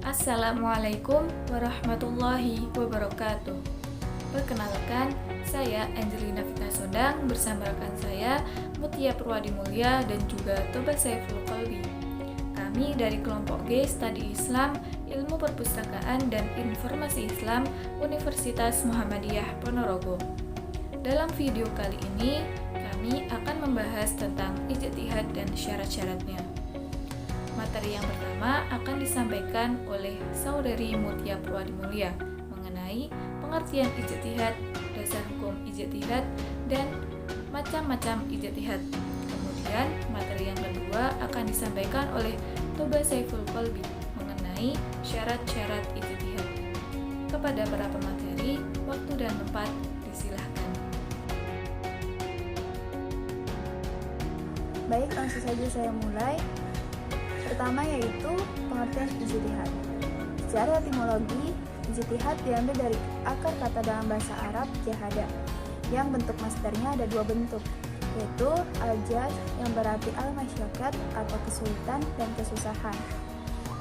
Assalamualaikum warahmatullahi wabarakatuh. Perkenalkan, saya Angelina Fitna Sondang bersama rekan saya Mutia Purwadi Mulya dan juga Toba Saiful Qalbi. Kami dari kelompok G Studi Islam, Ilmu Perpustakaan dan Informasi Islam Universitas Muhammadiyah Ponorogo. Dalam video kali ini, kami akan membahas tentang ijtihad dan syarat-syaratnya. Materi yang pertama akan disampaikan oleh Saudari Mutia Purwadi Mulya mengenai pengertian ijtihad, dasar hukum ijtihad, dan macam-macam ijtihad. Kemudian materi yang kedua akan disampaikan oleh Toba Saiful Qalbi mengenai syarat-syarat ijtihad. Kepada para pemateri, waktu dan tempat disilahkan. Baik, langsung saja saya mulai. Pertama yaitu pengertian ijtihad. Secara etimologi, ijtihad diambil dari akar kata dalam bahasa Arab jahada, yang bentuk masdarnya ada dua bentuk, yaitu al-jahd yang berarti al-masyaqqat atau kesulitan dan kesusahan,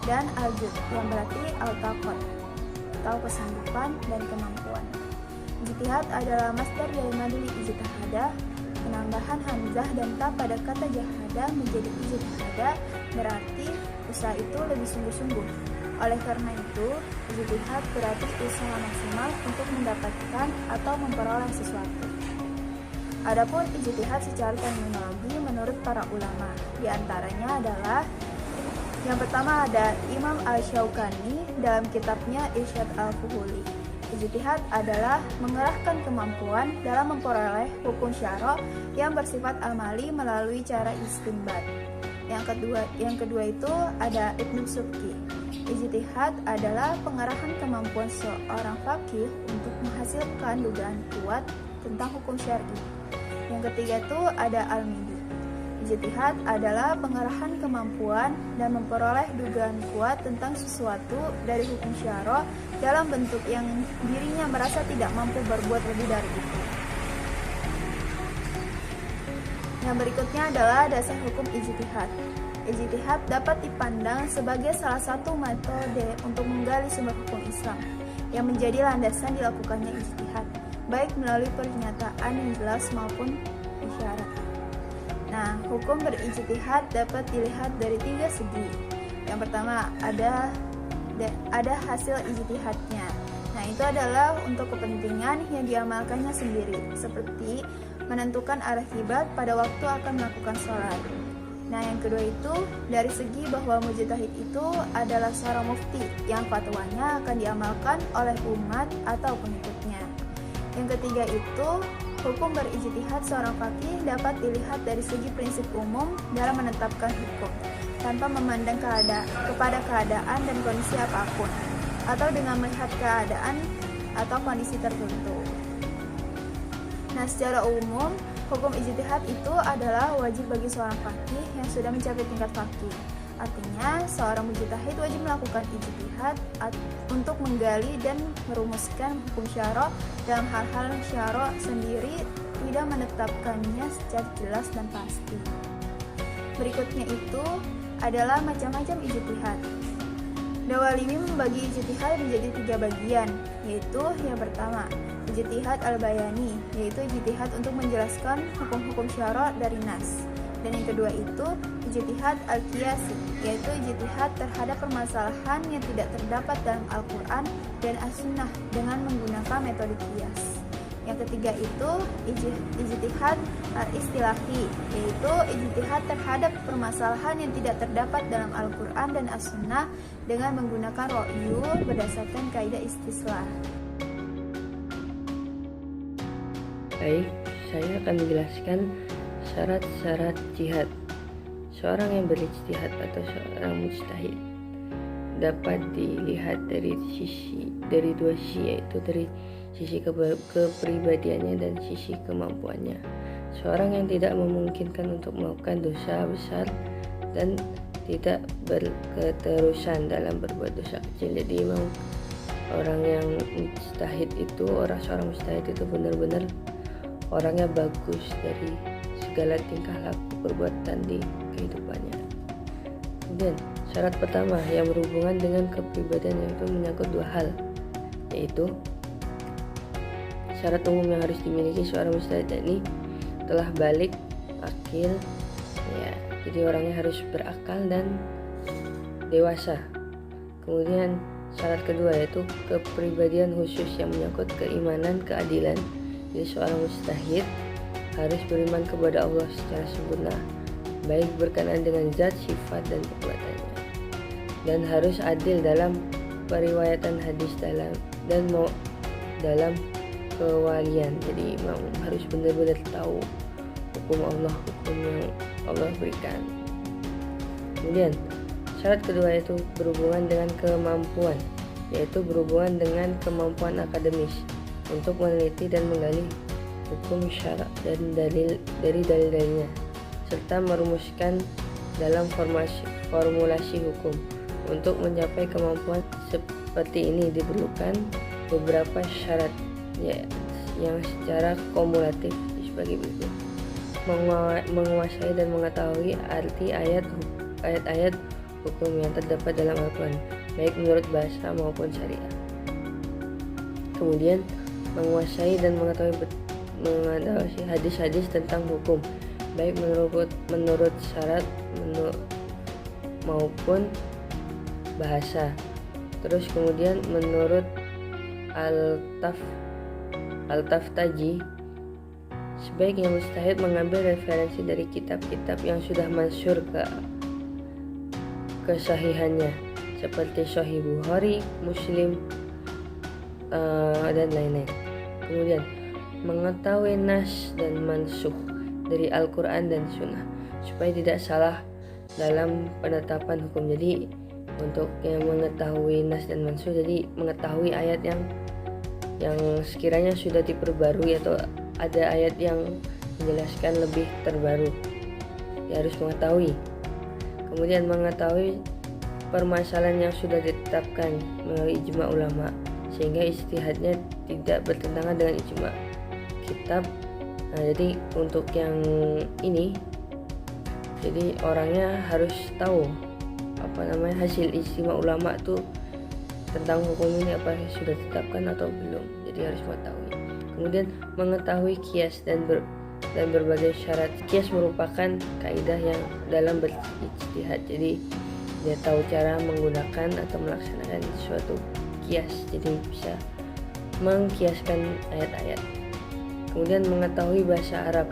dan al-jud yang berarti al-taqat atau kesanggupan dan kemampuan. Ijtihad adalah masdar dari madul ijtihada. Penambahan hamzah dan ta pada kata jahada menjadi ijtihada berarti usaha itu lebih sungguh-sungguh. Oleh karena itu, ijtihad berarti usaha maksimal untuk mendapatkan atau memperoleh sesuatu. Adapun ijtihad secara terminologi menurut para ulama, di antaranya adalah yang pertama ada Imam Asy-Syaukani dalam kitabnya Irsyad Al-Fuhuli. Ijtihad adalah mengerahkan kemampuan dalam memperoleh hukum syara' yang bersifat amali melalui cara istinbat. Yang kedua itu ada Ibnu Subki. Ijtihad adalah pengerahan kemampuan seorang faqih untuk menghasilkan dugaan kuat tentang hukum syar'i. Yang ketiga itu ada Al-Midi. Ijtihad adalah pengerahan kemampuan dan memperoleh dugaan kuat tentang sesuatu dari hukum syara' dalam bentuk yang dirinya merasa tidak mampu berbuat lebih dari itu. Yang berikutnya adalah dasar hukum ijtihad. Ijtihad dapat dipandang sebagai salah satu metode untuk menggali sumber hukum Islam yang menjadi landasan dilakukannya ijtihad, baik melalui pernyataan yang jelas maupun isyarat. Nah, hukum berijtihad dapat dilihat dari tiga segi. Yang pertama ada hasil ijtihadnya. Nah, itu adalah untuk kepentingan yang diamalkannya sendiri, seperti menentukan arah kiblat pada waktu akan melakukan sholat. Nah, yang kedua itu dari segi bahwa mujtahid itu adalah seorang mufti yang fatwanya akan diamalkan oleh umat atau pengikutnya. Yang ketiga itu hukum berijtihad seorang faqih dapat dilihat dari segi prinsip umum dalam menetapkan hukum tanpa memandang kepada keadaan dan kondisi apapun, atau dengan melihat keadaan atau kondisi tertentu. Nah, secara umum, hukum ijtihad itu adalah wajib bagi seorang faqih yang sudah mencapai tingkat faqih. Artinya, seorang mujtahid wajib melakukan ijtihad untuk menggali dan merumuskan hukum syara' dalam hal-hal syara' sendiri, tidak menetapkannya secara jelas dan pasti. Berikutnya itu adalah macam-macam ijtihad. Dawalimi membagi ijtihad menjadi tiga bagian, yaitu yang pertama, ijtihad al-bayani, yaitu ijtihad untuk menjelaskan hukum-hukum syara' dari nas. Dan yang kedua itu ijtihad al-qiyasi, yaitu ijtihad terhadap permasalahan yang tidak terdapat dalam Al-Quran dan As-Sunnah dengan menggunakan metode qiyas. Yang ketiga itu ijtihad al-istilahi, yaitu ijtihad terhadap permasalahan yang tidak terdapat dalam Al-Quran dan As-Sunnah dengan menggunakan ra'yu berdasarkan kaidah istislah. Baik, saya akan menjelaskan syarat-syarat jihad. Seorang yang berijtihad atau seorang mujtahid dapat dilihat dari dua sisi, yaitu dari sisi kepribadiannya dan sisi kemampuannya. Seorang yang tidak memungkinkan untuk melakukan dosa besar dan tidak berketerusan dalam berbuat dosa kecil. Jadi memang orang yang mujtahid itu, seorang mujtahid itu benar-benar orangnya bagus dari segala tingkah laku perbuatan di kehidupannya. Kemudian syarat pertama yang berhubungan dengan kepribadian yaitu menyangkut dua hal, yaitu syarat umum yang harus dimiliki seorang mujtahid yakni telah balik, akil, ya, jadi orangnya harus berakal dan dewasa. Kemudian syarat kedua yaitu kepribadian khusus yang menyangkut keimanan, keadilan. Jadi seorang mujtahid harus beriman kepada Allah secara sempurna, baik berkenaan dengan zat, sifat, dan perbuatannya, dan harus adil dalam periwayatan hadis dalam kewalian. Jadi harus benar-benar tahu hukum Allah, hukum yang Allah berikan. Kemudian syarat kedua yaitu berhubungan dengan kemampuan, yaitu berhubungan dengan kemampuan akademis untuk meneliti dan menggali hukum syara dan dari dalil-dalilnya, serta merumuskan dalam formulasi hukum. Untuk mencapai kemampuan seperti ini diperlukan beberapa syarat, ya, yang secara kumulatif sebagai berikut: menguasai dan mengetahui arti ayat-ayat hukum yang terdapat dalam Al-Quran, baik menurut bahasa maupun syariah. Kemudian menguasai dan mengetahui hadis-hadis tentang hukum, baik menurut syarat maupun bahasa. Terus kemudian menurut Al-Taftaji, sebaiknya mujtahid mengambil referensi dari kitab-kitab yang sudah masyhur kesahihannya, seperti Sahih Bukhari, Muslim, dan lain-lain. Kemudian mengetahui nas dan mansukh dari Al-Quran dan Sunnah supaya tidak salah dalam penetapan hukum. Jadi untuk yang mengetahui nas dan mansukh, jadi mengetahui ayat yang sekiranya sudah diperbarui atau ada ayat yang menjelaskan lebih terbaru, dia harus mengetahui. Kemudian mengetahui permasalahan yang sudah ditetapkan melalui ijma ulama, sehingga ijtihadnya tidak bertentangan dengan ijma kitab. Nah, jadi untuk yang ini, jadi orangnya harus tahu hasil ijma ulama tuh tentang hukum ini apa sudah ditetapkan atau belum. Jadi harus mengetahui. Kemudian mengetahui kias dan berbagai syarat. Kias merupakan kaidah yang dalam berijtihad. Jadi dia tahu cara menggunakan atau melaksanakan suatu kias, jadi bisa mengkiaskan ayat-ayat. Kemudian mengetahui bahasa Arab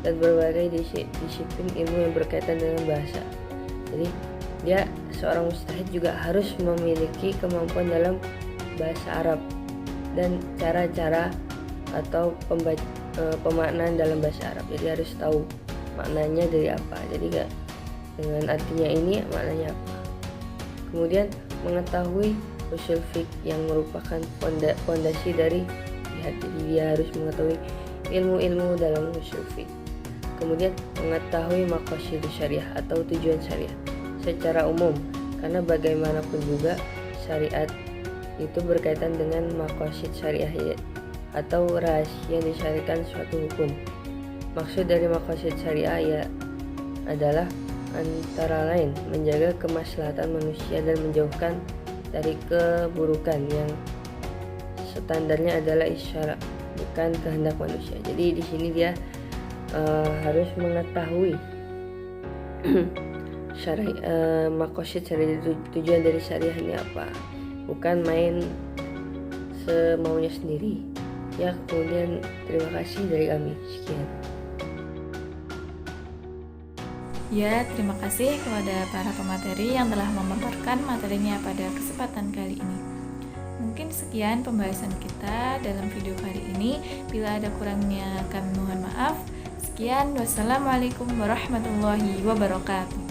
dan berbagai disiplin ilmu yang berkaitan dengan bahasa. Jadi dia seorang mujtahid juga harus memiliki kemampuan dalam bahasa Arab dan cara-cara atau pemaknaan dalam bahasa Arab. Jadi harus tahu maknanya dari apa. Jadi gak dengan artinya ini maknanya apa. Kemudian mengetahui usul fiqh yang merupakan fondasi dari jihad. Jadi dia harus mengetahui ilmu-ilmu dalam usul fiqh. Kemudian mengetahui maqasid syariah atau tujuan syariah secara umum, karena bagaimanapun juga syariat itu berkaitan dengan maqasid syariah atau rahasia yang disyariatkan suatu hukum. Maksud dari maqasid syariah adalah antara lain menjaga kemaslahatan manusia dan menjauhkan dari keburukan yang standarnya adalah isyarat, bukan kehendak manusia. Jadi di sini dia harus mengetahui maqasid syariah, tujuan dari syariah ini apa, bukan main semaunya sendiri. Ya, kemudian terima kasih dari kami. Sekian. Ya, terima kasih kepada para pemateri yang telah memaparkan materinya pada kesempatan kali ini. Mungkin sekian pembahasan kita dalam video kali ini. Bila ada kurangnya kami mohon maaf. Sekian, wassalamualaikum warahmatullahi wabarakatuh.